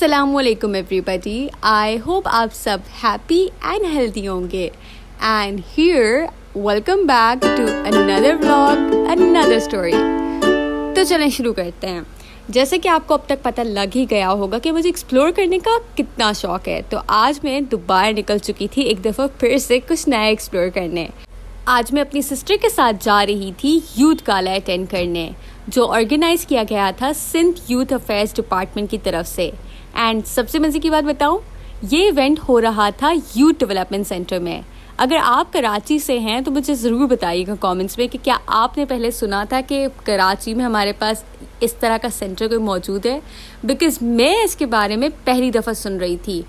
अस्सलामुअलैकुम एवरीबॉडी, आई होप आप सब हैप्पी एंड हेल्दी होंगे। And here welcome back to another vlog, another story. तो चलें शुरू करते हैं। जैसे कि आपको अब तक पता लग ही गया होगा कि मुझे एक्सप्लोर करने का कितना शौक़ है, तो आज मैं दोबारा निकल चुकी थी एक दफ़ा फिर से कुछ नया एक्सप्लोर करने। आज मैं अपनी सिस्टर के साथ जा रही थी यूथ गाला अटेंड करने, जो ऑर्गेनाइज़ किया गया था सिंध यूथ अफेयर्स डिपार्टमेंट की तरफ से। एंड सबसे मज़े की बात बताऊं, ये इवेंट हो रहा था यूथ डेवलपमेंट सेंटर में। अगर आप कराची से हैं तो मुझे ज़रूर बताइएगा कमेंट्स में कि क्या आपने पहले सुना था कि कराची में हमारे पास इस तरह का सेंटर कोई मौजूद है, बिकॉज़ मैं इसके बारे में पहली दफ़ा सुन रही थी।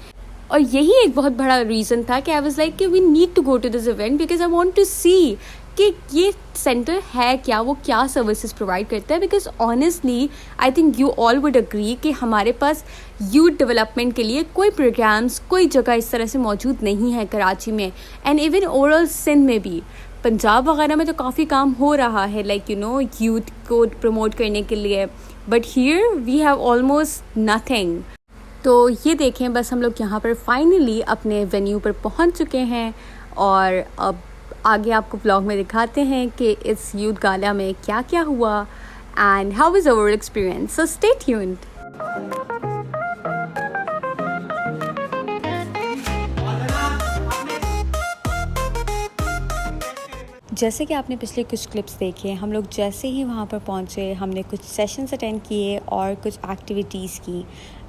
और यही एक बहुत बड़ा रीज़न था कि आई वाज लाइक कि we need to go to this event because I want to see कि ये सेंटर है क्या, वो क्या सर्विसेज प्रोवाइड करता है। Because honestly I think you all would agree कि हमारे पास यूथ डेवलपमेंट के लिए कोई प्रोग्राम्स, कोई जगह इस तरह से मौजूद नहीं है कराची में, एंड इवन ओवरऑल सिंध में भी। पंजाब वगैरह में तो काफ़ी काम हो रहा है, लाइक यू नो, यूथ को प्रमोट करने के लिए, but here we have almost nothing. तो ये देखें, बस हम लोग यहाँ पर फाइनली अपने वेन्यू पर पहुँच चुके हैं और अब आगे आपको ब्लॉग में दिखाते हैं कि इस यूथ गाला में क्या क्या हुआ and how is our experience. So stay tuned. जैसे कि आपने पिछले कुछ क्लिप्स देखे, हम लोग जैसे ही वहाँ पर पहुँचे हमने कुछ सेशंस अटेंड किए और कुछ एक्टिविटीज़ की।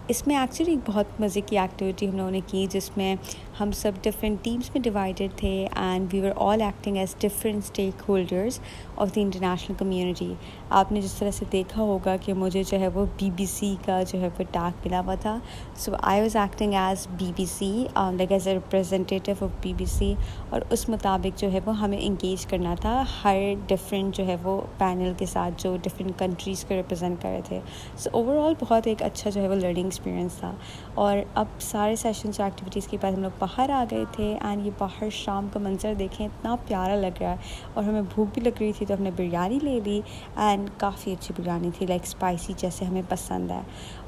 इसमें एक्चुअली एक बहुत मज़े की एक्टिविटी हम लोगों ने की, जिसमें हम सब डिफरेंट टीम्स में डिवाइडेड थे and we were all acting as different stakeholders of the international community. आपने जिस तरह से देखा होगा कि मुझे जो है वो BBC का जो है वो टैग मिला हुआ था, so I was acting as BBC, like as a representative of BBC। और उस मुताबिक जो है वो हमें इंगेज करना था हर डिफरेंट जो है वो पैनल के साथ जो डिफरेंट कंट्रीज़ को रिप्रेजेंट कर रहे थे। सो ओवरऑल बहुत एक अच्छा जो है वो लर्निंग एक्सपीरियंस था। और अब सारे सेशंस और एक्टिविटीज़ के बाद हम लोग बाहर आ गए थे एंड ये बाहर शाम का मंजर देखें, इतना प्यारा लग रहा है। और हमें भूख भी लग रही थी तो हमने बिरयानी ले ली एंड काफ़ी अच्छी बिरयानी थी, लाइक स्पाइसी जैसे हमें पसंद है।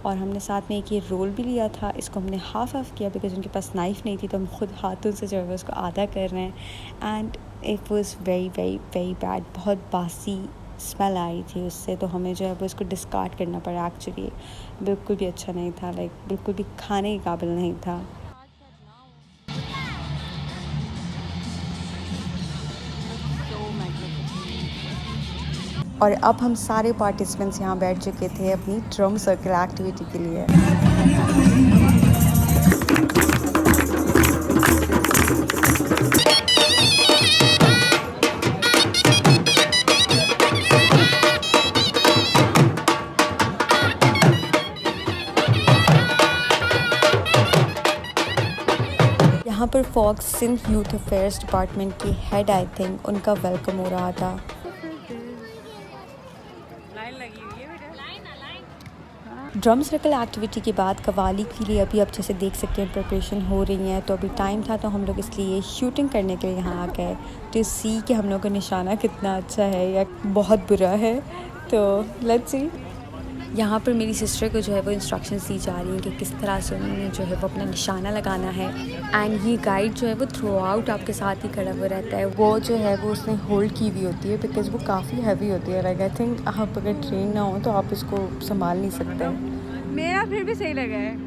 और हमने साथ में एक ये रोल भी लिया था, इसको हमने हाफ़ किया बिकॉज उनके पास नाइफ़ नहीं थी, तो हम खुद हाथों से जो है उसको आधा कर रहे हैं। And it was very very very bad, बहुत बासी स्मेल आई थी उससे, तो हमें जो है वो इसको डिस्कार्ड करना पड़ा। एक्चुअली बिल्कुल भी अच्छा नहीं था, लाइक बिल्कुल भी खाने के काबिल नहीं था। और अब हम सारे पार्टिसिपेंट्स यहाँ बैठ चुके थे अपनी ड्रम सर्कल एक्टिविटी के लिए। यहाँ पर फॉक्स सिंध यूथ अफेयर्स डिपार्टमेंट की हेड, आई थिंक उनका वेलकम हो रहा था। ड्रम सर्कल एक्टिविटी के बाद कवाली के लिए अभी आप जैसे देख सकते हैं प्रिपरेशन हो रही है। तो अभी टाइम था तो हम लोग इसलिए शूटिंग करने के लिए यहाँ आ गए टू सी कि हम लोग का निशाना कितना अच्छा है या बहुत बुरा है। तो लेट्स सी। यहाँ पर मेरी सिस्टर को जो है वो इंस्ट्रक्शंस दी जा रही हैं कि किस तरह से उन्होंने जो है वो अपना निशाना लगाना है। एंड ये गाइड जो है वो थ्रू आउट आपके साथ ही खड़ा हुआ रहता है। वो जो है वो उसने होल्ड की हुई होती है बिकॉज़ वो काफ़ी हैवी होती है। लाइक आई थिंक आप अगर ट्रेन ना हो तो आप इसको संभाल नहीं सकते। मेरा फिर भी सही लगा है।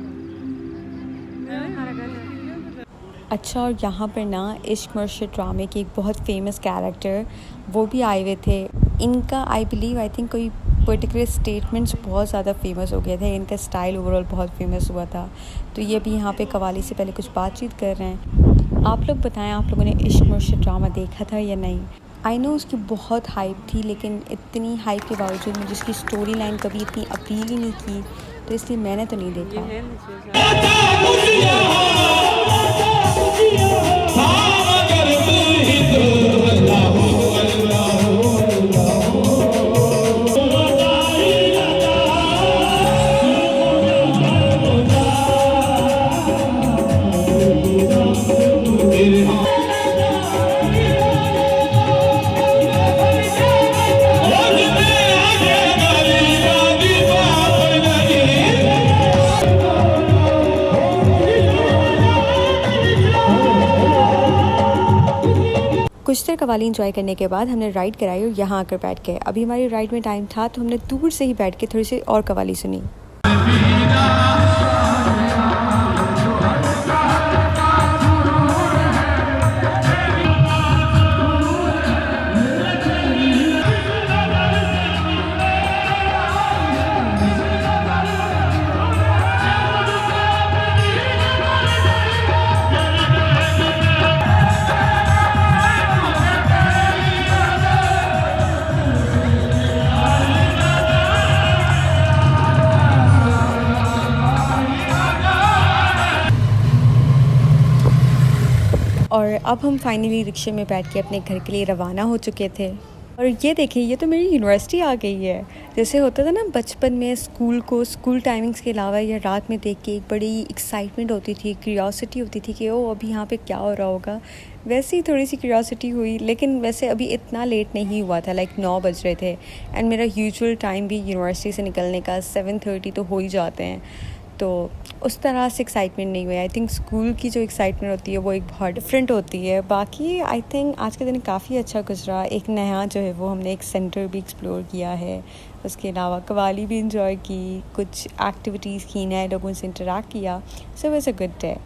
अच्छा, और यहाँ पर ना इश्क मुर्शिद ड्रामे के एक बहुत फेमस कैरेक्टर वो भी आए हुए थे। इनका आई बिलीव आई थिंक कोई पर्टिकुलर स्टेटमेंट्स बहुत ज़्यादा फेमस हो गए थे, इनका स्टाइल ओवरऑल बहुत फेमस हुआ था। तो ये भी यहाँ पे कवाली से पहले कुछ बातचीत कर रहे हैं। आप लोग बताएं, आप लोगों ने इश्क मुर्शिद ड्रामा देखा था या नहीं? आई नो उसकी बहुत हाइप थी, लेकिन इतनी हाइप के बावजूद मुझे उसकी स्टोरी लाइन कभी इतनी अपील ही नहीं की, तो इसलिए मैंने तो नहीं देखा। कवाली एंजॉय करने के बाद हमने राइड कराई और यहाँ आकर बैठ गए। अभी हमारी राइड में टाइम था तो हमने दूर से ही बैठ के थोड़ी सी और कवाली सुनी। और अब हम फाइनली रिक्शे में बैठ के अपने घर के लिए रवाना हो चुके थे। और ये देखिए, ये तो मेरी यूनिवर्सिटी आ गई है। जैसे होता था ना बचपन में स्कूल टाइमिंग्स के अलावा या रात में देख के एक बड़ी एक्साइटमेंट होती थी, क्यूरियोसिटी होती थी कि ओ अभी यहाँ पे क्या हो रहा होगा। वैसे ही थोड़ी सी क्यूरियोसिटी हुई, लेकिन वैसे अभी इतना लेट नहीं हुआ था, लाइक 9 बज रहे थे। एंड मेरा यूजुअल टाइम भी यूनिवर्सिटी से निकलने का 7:30 तो हो ही जाते हैं, तो उस तरह से एक्साइटमेंट नहीं हुई। आई थिंक स्कूल की जो एक्साइटमेंट होती है वो एक बहुत डिफरेंट होती है। बाकी आई थिंक आज का दिन काफ़ी अच्छा गुजरा। एक नया जो है वो हमने एक सेंटर भी एक्सप्लोर किया है, उसके अलावा कवाली भी इंजॉय की, कुछ एक्टिविटीज़ की, नए लोगों से इंटरेक्ट किया। So it was a good day.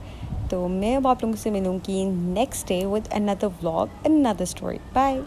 तो मैं अब आप लोगों से मिलूँगी next day with another vlog, another story. Bye.